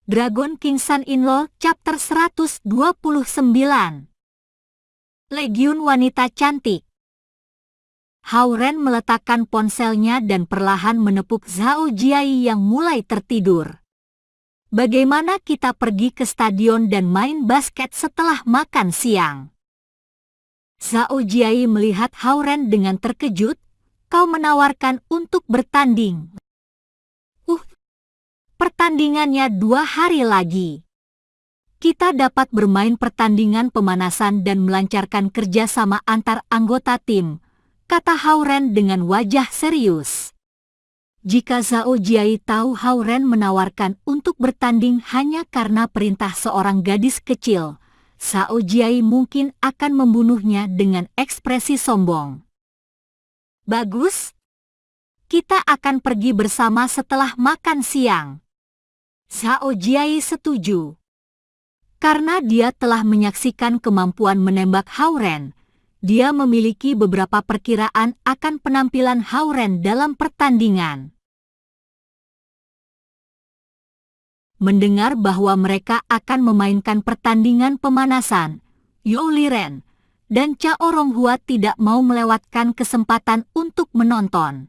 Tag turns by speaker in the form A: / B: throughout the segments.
A: Dragon King Son-in-law Chapter 129. Legiun Wanita Cantik. Hao-Ren meletakkan ponselnya dan perlahan menepuk Zhao Jiai yang mulai tertidur. Bagaimana kita pergi ke stadion dan main basket setelah makan siang? Zhao Jiai melihat Hao-Ren dengan terkejut. Kau menawarkan untuk bertanding. Pertandingannya 2 hari lagi. Kita dapat bermain pertandingan pemanasan dan melancarkan kerjasama antar anggota tim, kata Hao-Ren dengan wajah serius. Jika Zhao Jiai tahu Hao-Ren menawarkan untuk bertanding hanya karena perintah seorang gadis kecil, Zhao Jiai mungkin akan membunuhnya dengan ekspresi sombong. Bagus. Kita akan pergi bersama setelah makan siang. Zhao Jiai setuju. Karena dia telah menyaksikan kemampuan menembak Hao-Ren, dia memiliki beberapa perkiraan akan penampilan Hao-Ren dalam pertandingan. Mendengar bahwa mereka akan memainkan pertandingan pemanasan, You Liren dan Cao Ronghua tidak mau melewatkan kesempatan untuk menonton.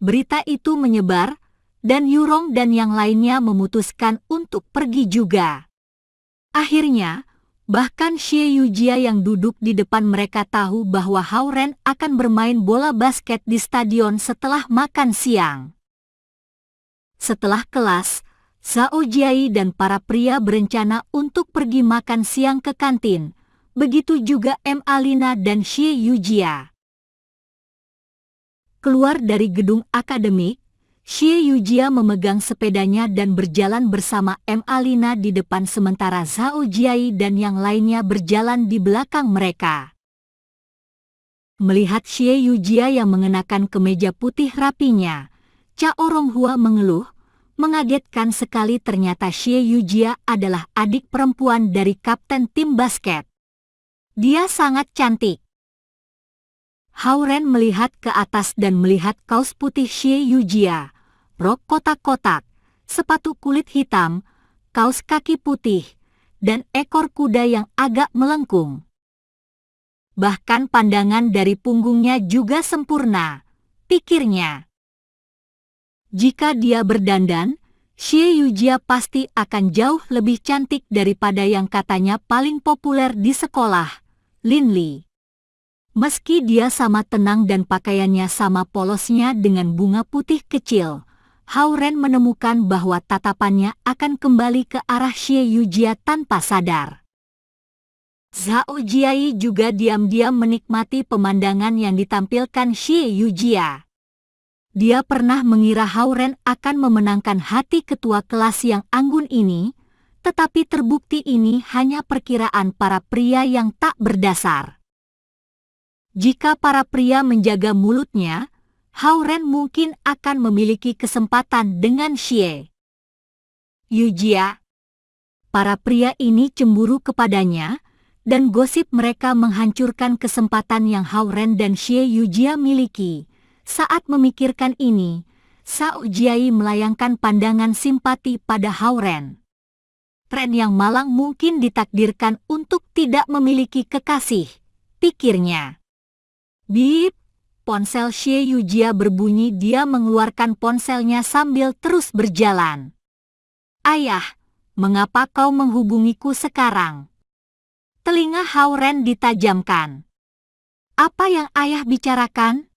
A: Berita itu menyebar, dan Yurong dan yang lainnya memutuskan untuk pergi juga. Akhirnya, bahkan Xie Yujia yang duduk di depan mereka tahu bahwa Hao-Ren akan bermain bola basket di stadion setelah makan siang. Setelah kelas, Zhao Jiai dan para pria berencana untuk pergi makan siang ke kantin. Begitu juga Alina dan Xie Yujia. Keluar dari gedung akademik, Xie Yujia memegang sepedanya dan berjalan bersama Alina di depan sementara Zhao Jiai dan yang lainnya berjalan di belakang mereka. Melihat Xie Yujia yang mengenakan kemeja putih rapinya, Cao Ronghua mengeluh. Mengagetkan sekali ternyata Xie Yujia adalah adik perempuan dari kapten tim basket. Dia sangat cantik. Hao-Ren melihat ke atas dan melihat kaos putih Xie Yujia, rok kotak-kotak, sepatu kulit hitam, kaos kaki putih, dan ekor kuda yang agak melengkung. Bahkan pandangan dari punggungnya juga sempurna, pikirnya. Jika dia berdandan, Xie Yujia pasti akan jauh lebih cantik daripada yang katanya paling populer di sekolah, Lin Li. Meski dia sama tenang dan pakaiannya sama polosnya dengan bunga putih kecil, Hao-Ren menemukan bahwa tatapannya akan kembali ke arah Xie Yujia tanpa sadar. Zhao Jiai juga diam-diam menikmati pemandangan yang ditampilkan Xie Yujia. Dia pernah mengira Hao-Ren akan memenangkan hati ketua kelas yang anggun ini, tetapi terbukti ini hanya perkiraan para pria yang tak berdasar. Jika para pria menjaga mulutnya, Hao-Ren mungkin akan memiliki kesempatan dengan Xie Yujia. Para pria ini cemburu kepadanya, dan gosip mereka menghancurkan kesempatan yang Hao-Ren dan Xie Yujia miliki. Saat memikirkan ini, Zhao Jiai melayangkan pandangan simpati pada Hao-Ren. Tren yang malang mungkin ditakdirkan untuk tidak memiliki kekasih, pikirnya. Bip, ponsel Xie Yujia berbunyi. Dia mengeluarkan ponselnya sambil terus berjalan. Ayah, mengapa kau menghubungiku sekarang? Telinga Hao-Ren ditajamkan. Apa yang ayah bicarakan?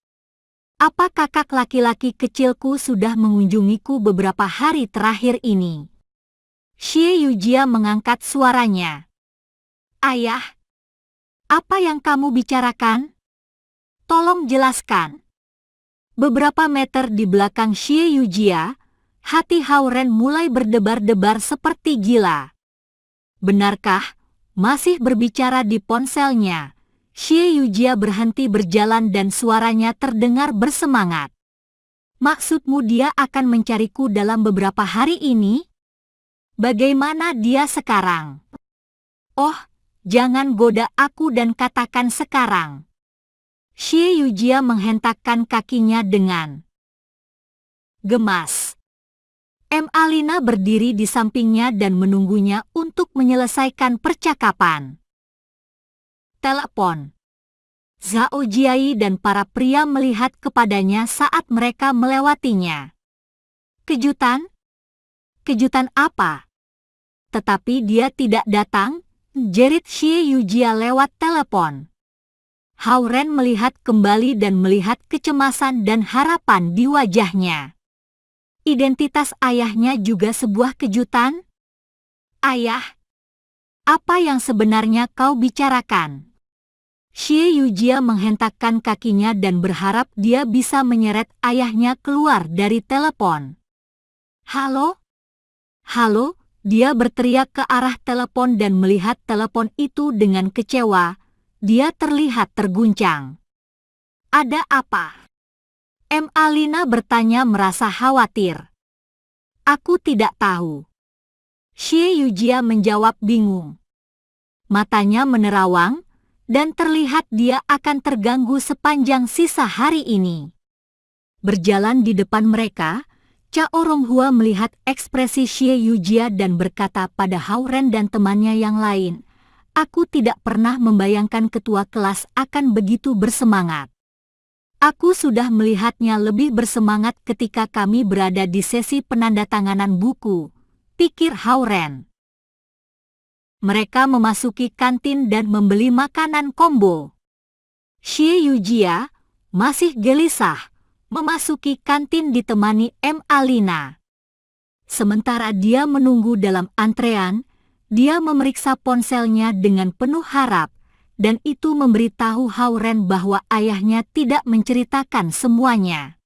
A: Apa kakak laki-laki kecilku sudah mengunjungiku beberapa hari terakhir ini? Xie Yujia mengangkat suaranya. Ayah, apa yang kamu bicarakan? Tolong jelaskan. Beberapa meter di belakang Xie Yujia, hati Hao-Ren mulai berdebar-debar seperti gila. Benarkah, masih berbicara di ponselnya, Xie Yujia berhenti berjalan dan suaranya terdengar bersemangat. Maksudmu dia akan mencariku dalam beberapa hari ini? Bagaimana dia sekarang? Oh, jangan goda aku dan katakan sekarang. Xie Yujia menghentakkan kakinya dengan gemas. Alina berdiri di sampingnya dan menunggunya untuk menyelesaikan percakapan. Telepon. Zhao Jiai dan para pria melihat kepadanya saat mereka melewatinya. Kejutan? Kejutan apa? Tetapi dia tidak datang, jerit Xie Yujia lewat telepon. Hao Ren melihat kembali dan melihat kecemasan dan harapan di wajahnya. Identitas ayahnya juga sebuah kejutan? Ayah, apa yang sebenarnya kau bicarakan? Xie Yujia menghentakkan kakinya dan berharap dia bisa menyeret ayahnya keluar dari telepon. Halo? Halo? Dia berteriak ke arah telepon dan melihat telepon itu dengan kecewa. Dia terlihat terguncang. Ada apa? Alina bertanya merasa khawatir. Aku tidak tahu. Xie Yujia menjawab bingung. Matanya menerawang, dan terlihat dia akan terganggu sepanjang sisa hari ini. Berjalan di depan mereka, Cha Oronghua melihat ekspresi Xie Yujia dan berkata pada Hao Ren dan temannya yang lain, "Aku tidak pernah membayangkan ketua kelas akan begitu bersemangat. Aku sudah melihatnya lebih bersemangat ketika kami berada di sesi penandatanganan buku," pikir Hao Ren. Mereka memasuki kantin dan membeli makanan combo. Xie Yujia masih gelisah memasuki kantin ditemani Alina. Sementara dia menunggu dalam antrean, dia memeriksa ponselnya dengan penuh harap, dan itu memberitahu Hao Ren bahwa ayahnya tidak menceritakan semuanya.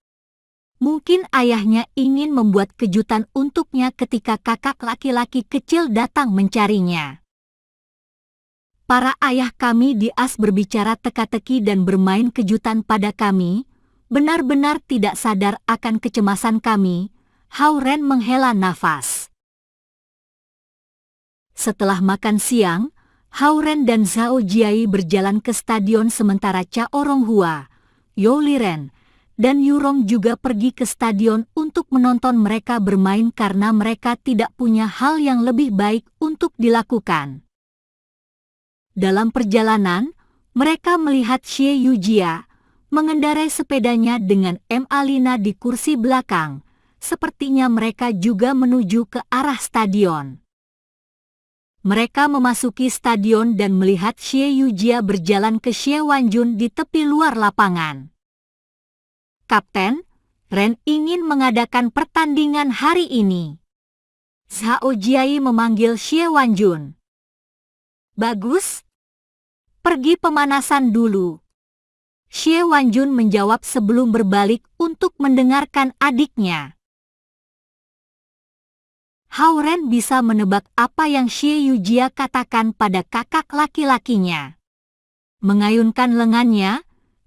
A: Mungkin ayahnya ingin membuat kejutan untuknya ketika kakak laki-laki kecil datang mencarinya. Para ayah kami di As berbicara teka-teki dan bermain kejutan pada kami, benar-benar tidak sadar akan kecemasan kami. Hao Ren menghela nafas. Setelah makan siang, Hao Ren dan Zhao Jiai berjalan ke stadion sementara Cha Oronghua, You Liren, dan Yurong juga pergi ke stadion untuk menonton mereka bermain karena mereka tidak punya hal yang lebih baik untuk dilakukan. Dalam perjalanan, mereka melihat Xie Yujia mengendarai sepedanya dengan Alina di kursi belakang. Sepertinya mereka juga menuju ke arah stadion. Mereka memasuki stadion dan melihat Xie Yujia berjalan ke Xie Wanjun di tepi luar lapangan. Kapten, Ren ingin mengadakan pertandingan hari ini. Zhao Jiai memanggil Xie Wanjun. Bagus. Pergi pemanasan dulu. Xie Wanjun menjawab sebelum berbalik untuk mendengarkan adiknya. Hao Ren bisa menebak apa yang Xie Yujia katakan pada kakak laki-lakinya. Mengayunkan lengannya,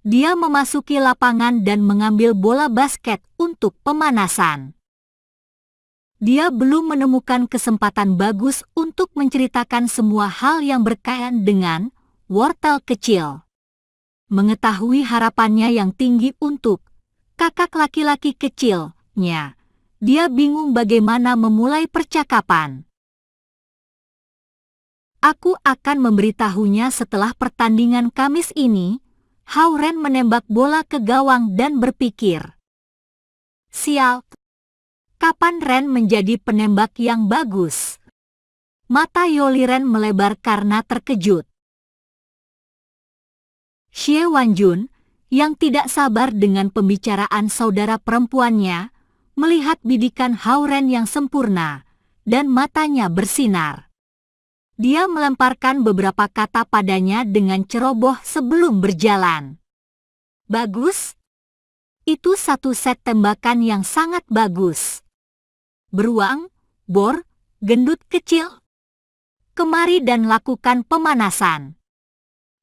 A: dia memasuki lapangan dan mengambil bola basket untuk pemanasan. Dia belum menemukan kesempatan bagus untuk menceritakan semua hal yang berkaitan dengan wortel kecil. Mengetahui harapannya yang tinggi untuk kakak laki-laki kecilnya, dia bingung bagaimana memulai percakapan. Aku akan memberitahunya setelah pertandingan Kamis ini. Hao Ren menembak bola ke gawang dan berpikir. Sial, kapan Ren menjadi penembak yang bagus? Mata You Liren melebar karena terkejut. Xie Wanjun, yang tidak sabar dengan pembicaraan saudara perempuannya, melihat bidikan Hao Ren yang sempurna, dan matanya bersinar. Dia melemparkan beberapa kata padanya dengan ceroboh sebelum berjalan. Bagus. Itu satu set tembakan yang sangat bagus. Beruang, bor, gendut kecil. Kemari dan lakukan pemanasan.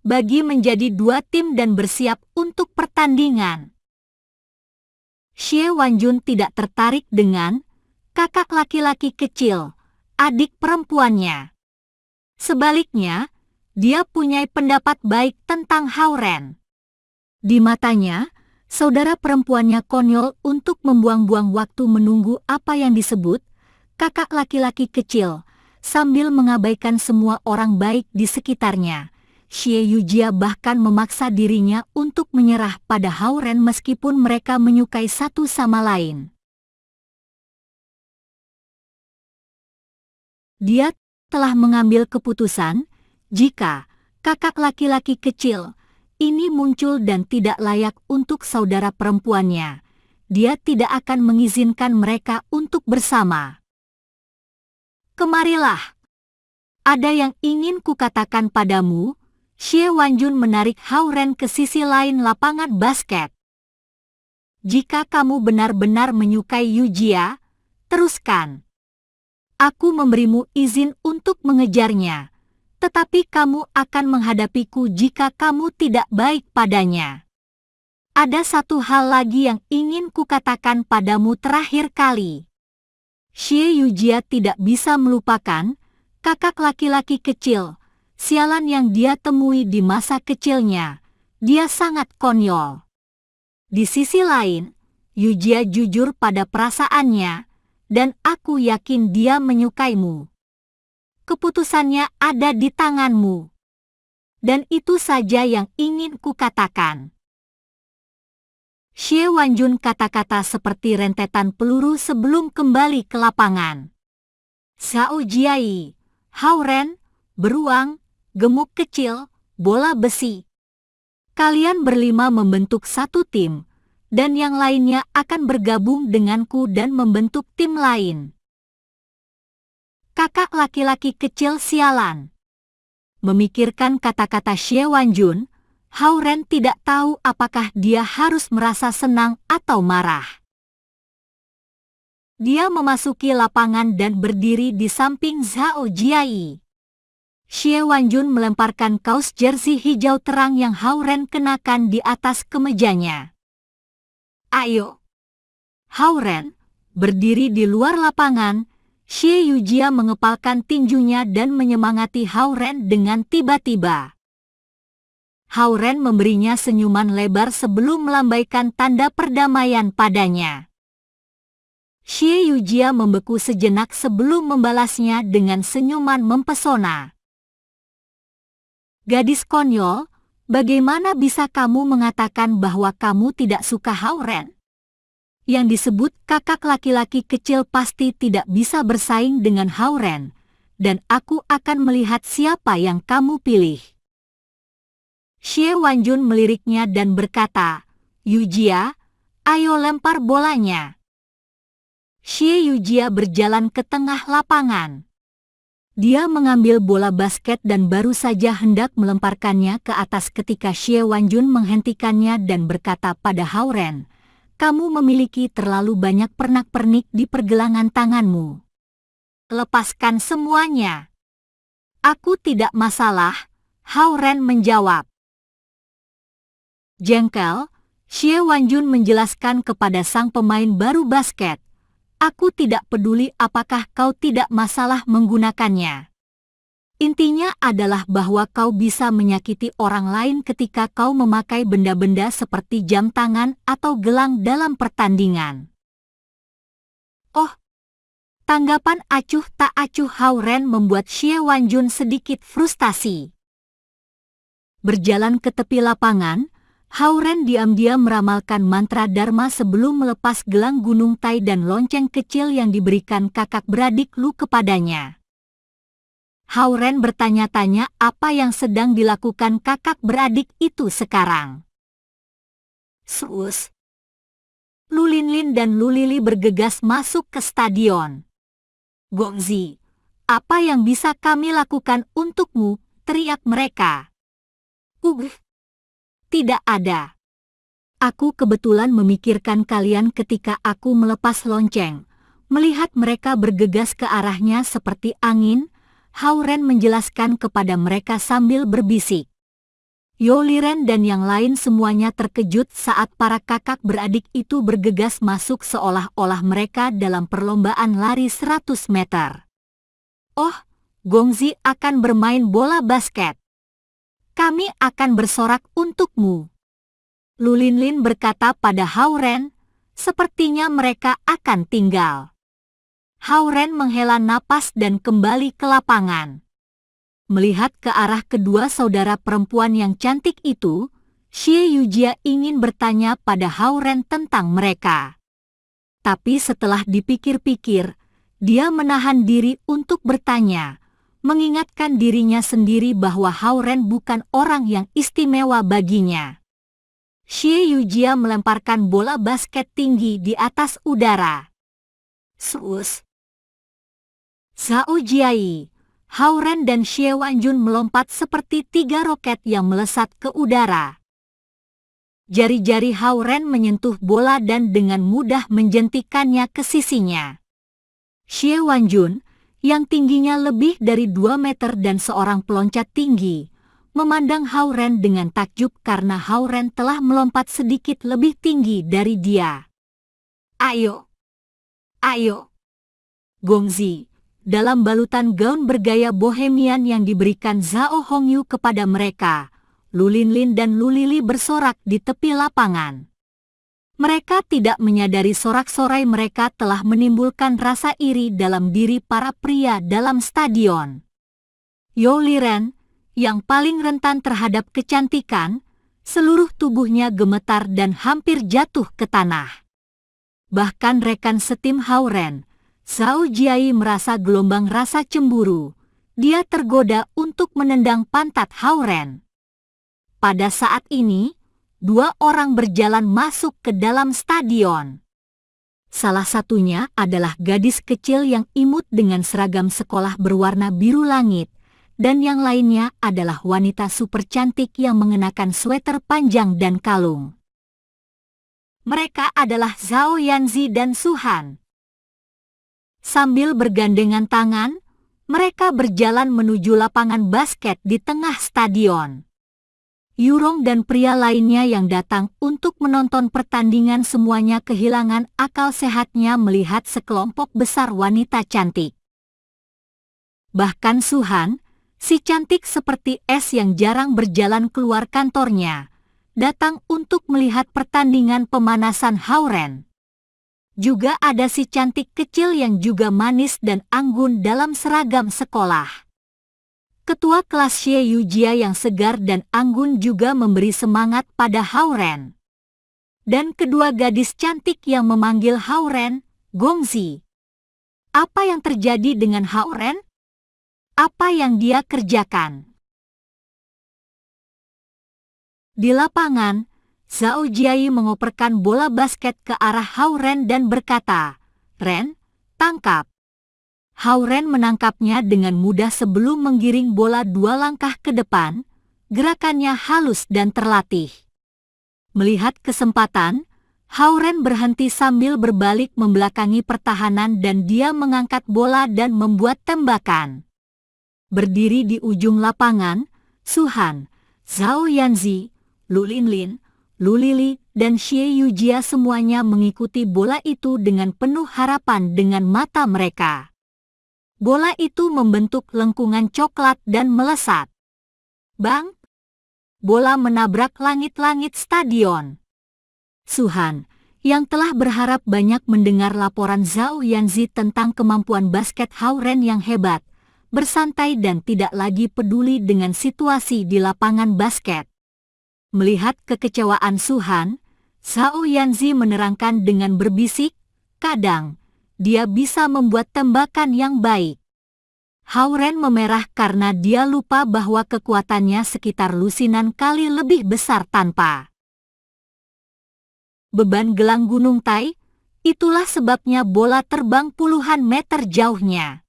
A: Bagi menjadi 2 tim dan bersiap untuk pertandingan. Xie Wanjun tidak tertarik dengan kakak laki-laki kecil, adik perempuannya. Sebaliknya, dia punya pendapat baik tentang Hao Ren. Di matanya, saudara perempuannya konyol untuk membuang-buang waktu menunggu apa yang disebut kakak laki-laki kecil, sambil mengabaikan semua orang baik di sekitarnya. Xie Yujia bahkan memaksa dirinya untuk menyerah pada Hao Ren meskipun mereka menyukai satu sama lain. Dia telah mengambil keputusan, jika kakak laki-laki kecil ini muncul dan tidak layak untuk saudara perempuannya, dia tidak akan mengizinkan mereka untuk bersama. Kemarilah. Ada yang ingin kukatakan padamu. Xie Wanjun menarik Hao Ren ke sisi lain lapangan basket. Jika kamu benar-benar menyukai Yujia, teruskan. Aku memberimu izin untuk mengejarnya, tetapi kamu akan menghadapiku jika kamu tidak baik padanya. Ada satu hal lagi yang ingin kukatakan padamu terakhir kali. Xie Yujia tidak bisa melupakan kakak laki-laki kecil, sialan yang dia temui di masa kecilnya. Dia sangat konyol. Di sisi lain, Yujia jujur pada perasaannya, dan aku yakin dia menyukaimu. Keputusannya ada di tanganmu. Dan itu saja yang ingin kukatakan. Xie Wanjun kata-kata seperti rentetan peluru sebelum kembali ke lapangan. Zhao Jiai, Hao Ren, beruang, gemuk kecil, bola besi. Kalian berlima membentuk satu tim, dan yang lainnya akan bergabung denganku dan membentuk tim lain. Kakak laki-laki kecil sialan. Memikirkan kata-kata Xie Wanjun, Hao Ren tidak tahu apakah dia harus merasa senang atau marah. Dia memasuki lapangan dan berdiri di samping Zhao Jiai. Xie Wanjun melemparkan kaos jersey hijau terang yang Hao Ren kenakan di atas kemejanya. Ayo. Hao Ren berdiri di luar lapangan. Xie Yujia mengepalkan tinjunya dan menyemangati Hao Ren dengan tiba-tiba. Hao Ren memberinya senyuman lebar sebelum melambaikan tanda perdamaian padanya. Xie Yujia membeku sejenak sebelum membalasnya dengan senyuman mempesona. Gadis konyol, bagaimana bisa kamu mengatakan bahwa kamu tidak suka Hao Ren? Yang disebut kakak laki-laki kecil pasti tidak bisa bersaing dengan Hao Ren, dan aku akan melihat siapa yang kamu pilih. Xie Wanjun meliriknya dan berkata, Yujia, ayo lempar bolanya. Xie Yujia berjalan ke tengah lapangan. Dia mengambil bola basket dan baru saja hendak melemparkannya ke atas ketika Xie Wanjun menghentikannya dan berkata pada Hao Ren, kamu memiliki terlalu banyak pernak-pernik di pergelangan tanganmu. Lepaskan semuanya. Aku tidak masalah, Hao Ren menjawab. Jengkel, Xie Wanjun menjelaskan kepada sang pemain baru basket, aku tidak peduli apakah kau tidak masalah menggunakannya. Intinya adalah bahwa kau bisa menyakiti orang lain ketika kau memakai benda-benda seperti jam tangan atau gelang dalam pertandingan. Oh, tanggapan acuh tak acuh Hao Ren membuat Xie Wanjun sedikit frustasi. Berjalan ke tepi lapangan, Hao Ren diam-diam meramalkan mantra Dharma sebelum melepas gelang gunung Tai dan lonceng kecil yang diberikan kakak beradik Lu kepadanya. Hao Ren bertanya-tanya apa yang sedang dilakukan kakak beradik itu sekarang. Sus. Lu Linlin dan Lu Lili bergegas masuk ke stadion. Gongzi, apa yang bisa kami lakukan untukmu? Teriak mereka. Tidak ada. Aku kebetulan memikirkan kalian ketika aku melepas lonceng. Melihat mereka bergegas ke arahnya seperti angin, Hao Ren menjelaskan kepada mereka sambil berbisik. Yo Liren dan yang lain semuanya terkejut saat para kakak beradik itu bergegas masuk seolah-olah mereka dalam perlombaan lari 100 meter. Oh, Gongzi akan bermain bola basket. Kami akan bersorak untukmu. Lu Linlin berkata pada Hao Ren, sepertinya mereka akan tinggal. Hao-Ren menghela napas dan kembali ke lapangan. Melihat ke arah kedua saudara perempuan yang cantik itu, Xie Yujia ingin bertanya pada Hao-Ren tentang mereka. Tapi setelah dipikir-pikir, dia menahan diri untuk bertanya, mengingatkan dirinya sendiri bahwa Hao-Ren bukan orang yang istimewa baginya. Xie Yujia melemparkan bola basket tinggi di atas udara. Sus. Zhao Jiai, Hao-Ren dan Xie Wanjun melompat seperti 3 roket yang melesat ke udara. Jari-jari Hao-Ren menyentuh bola dan dengan mudah menjentikannya ke sisinya. Xie Wanjun, yang tingginya lebih dari 2 meter dan seorang peloncat tinggi, memandang Hao-Ren dengan takjub karena Hao-Ren telah melompat sedikit lebih tinggi dari dia. Ayo! Ayo! Gongzi, dalam balutan gaun bergaya bohemian yang diberikan Zhao Hongyu kepada mereka, Lu Linlin dan Lu Lili bersorak di tepi lapangan. Mereka tidak menyadari sorak-sorai mereka telah menimbulkan rasa iri dalam diri para pria dalam stadion. Youo Liren, yang paling rentan terhadap kecantikan, seluruh tubuhnya gemetar dan hampir jatuh ke tanah. Bahkan rekan setim Hao-Ren, Zhao Jiai merasa gelombang rasa cemburu. Dia tergoda untuk menendang pantat Hao-Ren. Pada saat ini, 2 orang berjalan masuk ke dalam stadion. Salah satunya adalah gadis kecil yang imut dengan seragam sekolah berwarna biru langit, dan yang lainnya adalah wanita super cantik yang mengenakan sweter panjang dan kalung. Mereka adalah Zhao Yanzi dan Su Han. Sambil bergandengan tangan, mereka berjalan menuju lapangan basket di tengah stadion. Yurong dan pria lainnya yang datang untuk menonton pertandingan semuanya kehilangan akal sehatnya melihat sekelompok besar wanita cantik. Bahkan Su Han, si cantik seperti es yang jarang berjalan keluar kantornya, datang untuk melihat pertandingan pemanasan Hao-Ren. Juga ada si cantik kecil yang juga manis dan anggun dalam seragam sekolah. Ketua kelas Xie Yujia yang segar dan anggun juga memberi semangat pada Hao-Ren. Dan kedua gadis cantik yang memanggil Hao-Ren, Gongzi. Apa yang terjadi dengan Hao-Ren? Apa yang dia kerjakan? Di lapangan, Zhao Jiai mengoperkan bola basket ke arah Hao-Ren dan berkata, "Ren, tangkap." Hao-Ren menangkapnya dengan mudah sebelum menggiring bola 2 langkah ke depan, gerakannya halus dan terlatih. Melihat kesempatan, Hao-Ren berhenti sambil berbalik membelakangi pertahanan dan dia mengangkat bola dan membuat tembakan. Berdiri di ujung lapangan, Su Han, Zhao Yanzi, Lu Linlin, Lu Lili, dan Xie Yujia semuanya mengikuti bola itu dengan penuh harapan dengan mata mereka. Bola itu membentuk lengkungan coklat dan melesat. Bang! Bola menabrak langit-langit stadion. Su Han, yang telah berharap banyak mendengar laporan Zhao Yanzi tentang kemampuan basket Hao-Ren yang hebat, bersantai dan tidak lagi peduli dengan situasi di lapangan basket. Melihat kekecewaan Su Han, Zhao Yanzi menerangkan dengan berbisik, "Kadang, dia bisa membuat tembakan yang baik." Hao-Ren memerah karena dia lupa bahwa kekuatannya sekitar lusinan kali lebih besar tanpa beban gelang gunung Tai. Itulah sebabnya bola terbang puluhan meter jauhnya.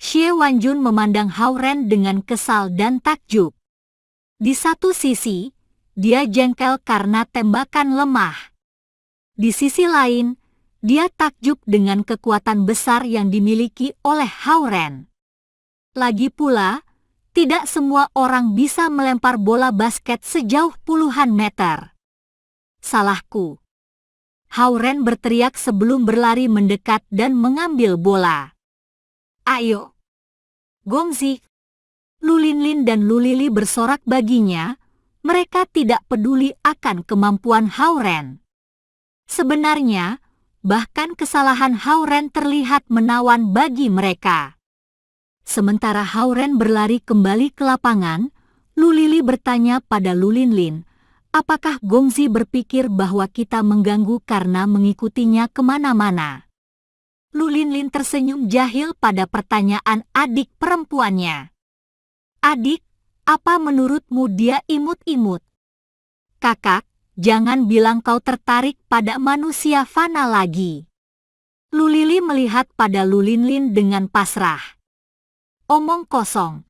A: Xie Wanjun memandang Hao-Ren dengan kesal dan takjub. Di satu sisi, dia jengkel karena tembakan lemah. Di sisi lain, dia takjub dengan kekuatan besar yang dimiliki oleh Hao-Ren. Lagi pula, tidak semua orang bisa melempar bola basket sejauh puluhan meter. Salahku. Hao-Ren berteriak sebelum berlari mendekat dan mengambil bola. Ayo. Gongzi. Lu Linlin dan Lu Lili bersorak baginya, mereka tidak peduli akan kemampuan Hao-Ren. Sebenarnya, Bahkan kesalahan Hao-Ren terlihat menawan bagi mereka. Sementara Hao-Ren berlari kembali ke lapangan, Lu Lili bertanya pada Lu Linlin, apakah Gongzi berpikir bahwa kita mengganggu karena mengikutinya kemana-mana? Lu Linlin tersenyum jahil pada pertanyaan adik perempuannya. Adik, apa menurutmu dia imut-imut? Kakak, jangan bilang kau tertarik pada manusia fana lagi. Lu Lili melihat pada Lu Linlin dengan pasrah. Omong kosong.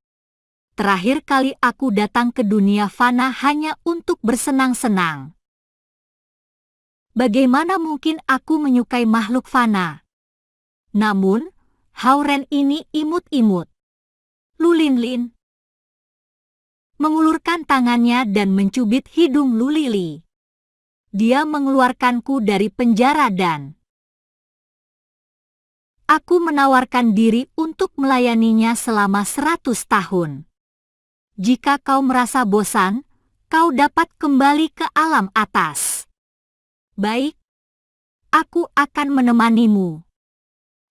A: Terakhir kali aku datang ke dunia fana hanya untuk bersenang-senang. Bagaimana mungkin aku menyukai makhluk fana? Namun, Hao-Ren ini imut-imut. Lu Linlin mengulurkan tangannya dan mencubit hidung Lu Lili. Dia mengeluarkanku dari penjara dan aku menawarkan diri untuk melayaninya selama 100 tahun. Jika kau merasa bosan, kau dapat kembali ke alam atas. Baik, aku akan menemanimu.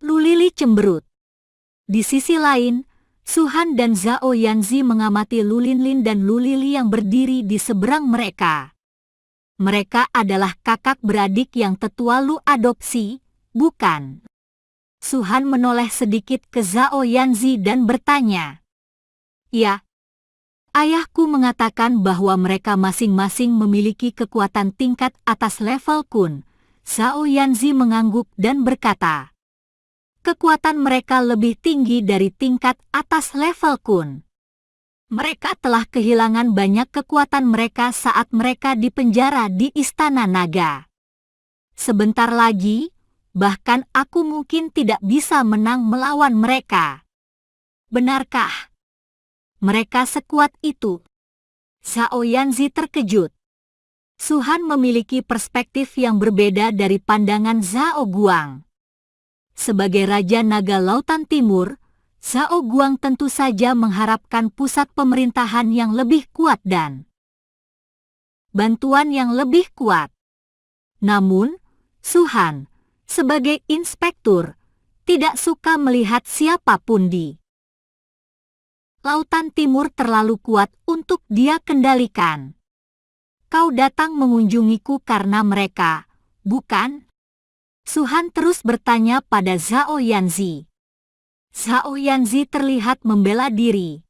A: Lu Lili cemberut. Di sisi lain, Su Han dan Zhao Yanzi mengamati Lu Linlin dan Lu Lili yang berdiri di seberang mereka. Mereka adalah kakak beradik yang tetua Lu adopsi, bukan? Su Han menoleh sedikit ke Zhao Yanzi dan bertanya. Ya, ayahku mengatakan bahwa mereka masing-masing memiliki kekuatan tingkat atas level Kun. Zhao Yanzi mengangguk dan berkata, kekuatan mereka lebih tinggi dari tingkat atas level Kun. Mereka telah kehilangan banyak kekuatan mereka saat mereka dipenjara di Istana Naga. Sebentar lagi, bahkan aku mungkin tidak bisa menang melawan mereka. Benarkah? Mereka sekuat itu? Zhao Yanzi terkejut. Su Han memiliki perspektif yang berbeda dari pandangan Zhao Guang. Sebagai Raja Naga Lautan Timur, Zhao Guang tentu saja mengharapkan pusat pemerintahan yang lebih kuat dan bantuan yang lebih kuat. Namun, Su Han, sebagai inspektur, tidak suka melihat siapapun di Lautan Timur terlalu kuat untuk dia kendalikan. Kau datang mengunjungiku karena mereka, bukan? Su Han terus bertanya pada Zhao Yanzi. Zhao Yanzi terlihat membela diri.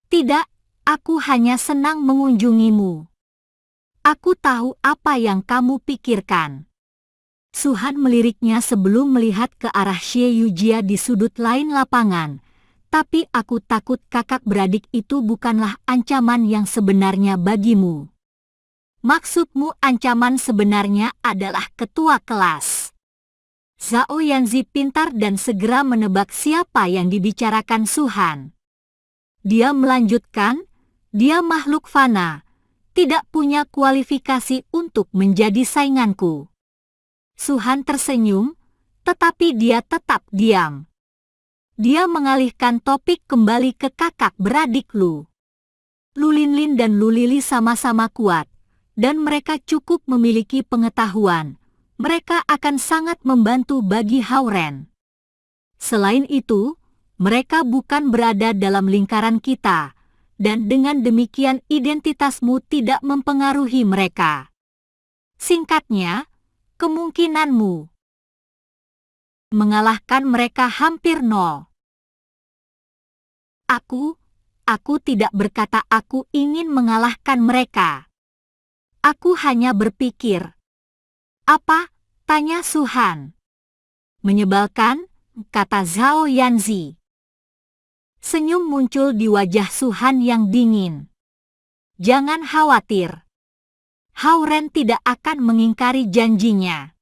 A: Tidak, aku hanya senang mengunjungimu. Aku tahu apa yang kamu pikirkan. Su Han meliriknya sebelum melihat ke arah Xie Yujia di sudut lain lapangan. Tapi aku takut kakak beradik itu bukanlah ancaman yang sebenarnya bagimu. Maksudmu ancaman sebenarnya adalah ketua kelas. Zhao Yanzi pintar dan segera menebak siapa yang dibicarakan Su Han. Dia melanjutkan, dia makhluk fana, tidak punya kualifikasi untuk menjadi sainganku. Su Han tersenyum, tetapi dia tetap diam. Dia mengalihkan topik kembali ke kakak beradik Lu. Lu Linlin dan Lu Lili sama-sama kuat, dan mereka cukup memiliki pengetahuan. Mereka akan sangat membantu bagi Hao-Ren. Selain itu, mereka bukan berada dalam lingkaran kita, dan dengan demikian identitasmu tidak mempengaruhi mereka. Singkatnya, kemungkinanmu mengalahkan mereka hampir nol. Aku tidak berkata aku ingin mengalahkan mereka. Aku hanya berpikir. Apa? Tanya Su Han. Menyebalkan, kata Zhao Yanzi. Senyum muncul di wajah Su Han yang dingin. Jangan khawatir. Hao-Ren tidak akan mengingkari janjinya.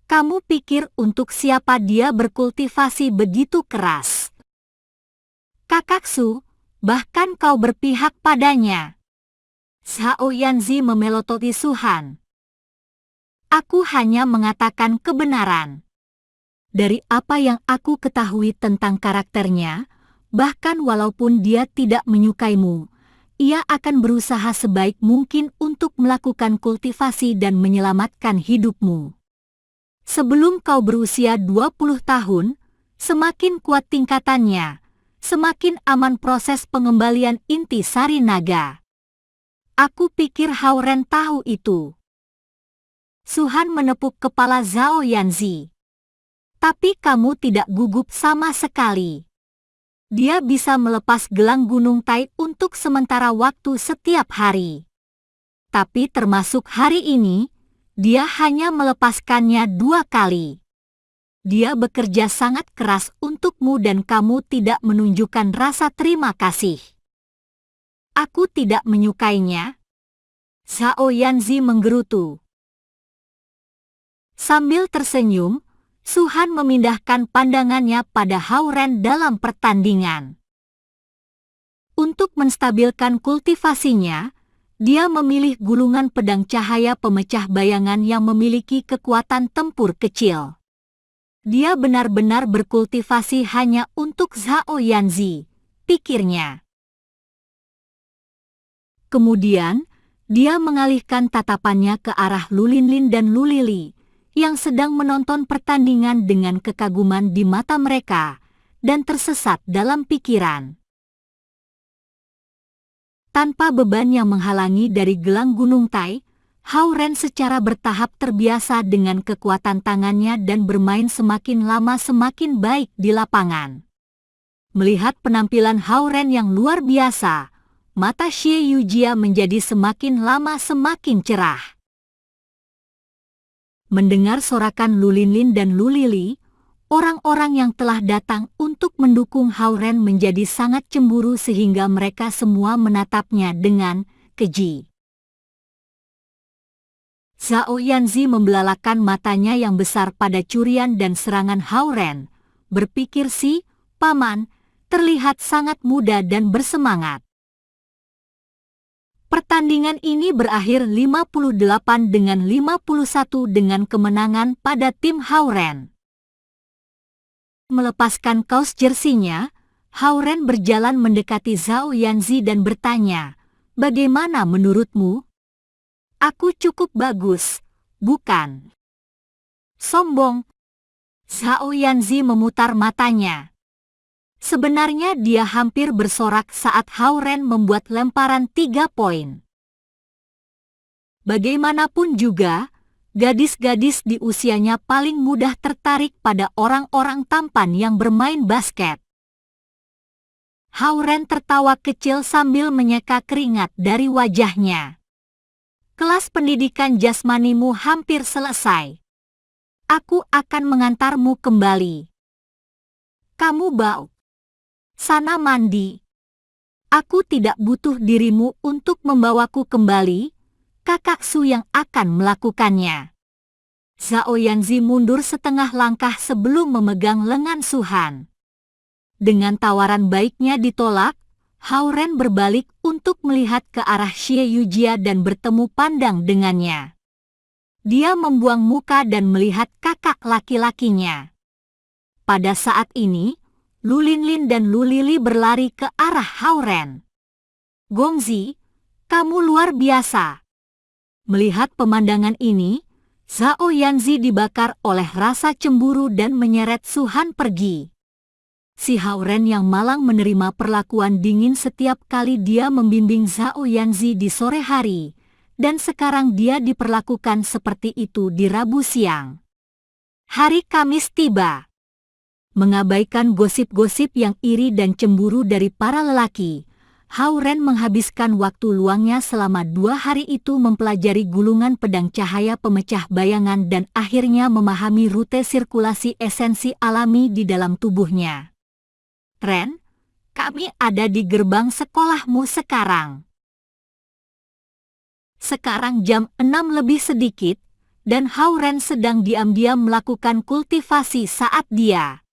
A: Kamu pikir untuk siapa dia berkultivasi begitu keras? Kakak Su, bahkan kau berpihak padanya. Zhao Yanzi memelototi Su Han. Aku hanya mengatakan kebenaran. Dari apa yang aku ketahui tentang karakternya, bahkan walaupun dia tidak menyukaimu, ia akan berusaha sebaik mungkin untuk melakukan kultivasi dan menyelamatkan hidupmu. Sebelum kau berusia 20 tahun, semakin kuat tingkatannya, semakin aman proses pengembalian inti sari naga. Aku pikir Hao-Ren tahu itu. Su-Han menepuk kepala Zhao Yanzi. Tapi kamu tidak gugup sama sekali. Dia bisa melepas gelang Gunung Tai untuk sementara waktu setiap hari. Tapi termasuk hari ini, dia hanya melepaskannya 2 kali. Dia bekerja sangat keras untukmu dan kamu tidak menunjukkan rasa terima kasih. Aku tidak menyukainya. Zhao Yanzi menggerutu. Sambil tersenyum, Su-Han memindahkan pandangannya pada Hao-Ren dalam pertandingan. Untuk menstabilkan kultivasinya, dia memilih gulungan pedang cahaya pemecah bayangan yang memiliki kekuatan tempur kecil. Dia benar-benar berkultivasi hanya untuk Zhao Yanzi, pikirnya. Kemudian, dia mengalihkan tatapannya ke arah Lu Linlin dan Lu Lili, yang sedang menonton pertandingan dengan kekaguman di mata mereka, dan tersesat dalam pikiran. Tanpa beban yang menghalangi dari gelang Gunung Tai, Hao-Ren secara bertahap terbiasa dengan kekuatan tangannya dan bermain semakin lama semakin baik di lapangan. Melihat penampilan Hao-Ren yang luar biasa, mata Xie Yujia menjadi semakin lama semakin cerah. Mendengar sorakan Lu Linlin dan Lu Lili, orang-orang yang telah datang untuk mendukung Hao-Ren menjadi sangat cemburu sehingga mereka semua menatapnya dengan keji. Zhao Yanzi membelalakan matanya yang besar pada curian dan serangan Hao-Ren, berpikir si paman terlihat sangat muda dan bersemangat. Pertandingan ini berakhir 58-51 dengan kemenangan pada tim Hao-Ren. Melepaskan kaos jersinya, Hao-Ren berjalan mendekati Zhao Yanzi dan bertanya, "Bagaimana menurutmu?" "Aku cukup bagus, bukan?" Sombong. Zhao Yanzi memutar matanya. Sebenarnya dia hampir bersorak saat Hao-Ren membuat lemparan 3 poin. Bagaimanapun juga, gadis-gadis di usianya paling mudah tertarik pada orang-orang tampan yang bermain basket. Hao-Ren tertawa kecil sambil menyeka keringat dari wajahnya. "Kelas pendidikan jasmanimu hampir selesai. Aku akan mengantarmu kembali. Kamu bau. Sana mandi. Aku tidak butuh dirimu untuk membawaku kembali, kakak Su yang akan melakukannya." Zhao Yanzi mundur setengah langkah sebelum memegang lengan Su-Han. Dengan tawaran baiknya ditolak, Hao-Ren berbalik untuk melihat ke arah Xie Yujia dan bertemu pandang dengannya. Dia membuang muka dan melihat kakak laki-lakinya. Pada saat ini, Lu Linlin dan Lu Lili berlari ke arah Hao-Ren. "Gongzi, kamu luar biasa." Melihat pemandangan ini, Zhao Yanzi dibakar oleh rasa cemburu dan menyeret Su-Han pergi. Si Hao-Ren yang malang menerima perlakuan dingin setiap kali dia membimbing Zhao Yanzi di sore hari, dan sekarang dia diperlakukan seperti itu di Rabu siang. Hari Kamis tiba. Mengabaikan gosip-gosip yang iri dan cemburu dari para lelaki, Hao-Ren menghabiskan waktu luangnya selama 2 hari itu mempelajari gulungan pedang cahaya pemecah bayangan dan akhirnya memahami rute sirkulasi esensi alami di dalam tubuhnya. "Ren, kami ada di gerbang sekolahmu sekarang." Sekarang jam 6 lebih sedikit, dan Hao-Ren sedang diam-diam melakukan kultivasi saat dia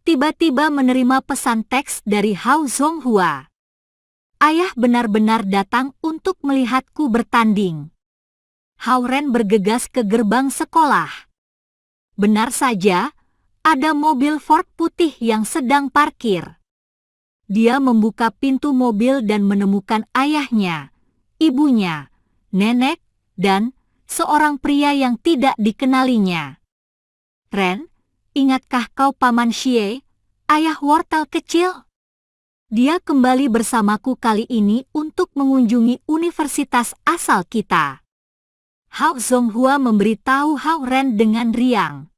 A: tiba-tiba menerima pesan teks dari Hao Zonghua. "Ayah benar-benar datang untuk melihatku bertanding." Hao-Ren bergegas ke gerbang sekolah. Benar saja, ada mobil Ford putih yang sedang parkir. Dia membuka pintu mobil dan menemukan ayahnya, ibunya, nenek, dan seorang pria yang tidak dikenalinya. Ren, ingatkah kau Paman Xie, ayah wortel kecil? Dia kembali bersamaku kali ini untuk mengunjungi universitas asal kita. Hao Zonghua memberitahu Hao Ren dengan riang.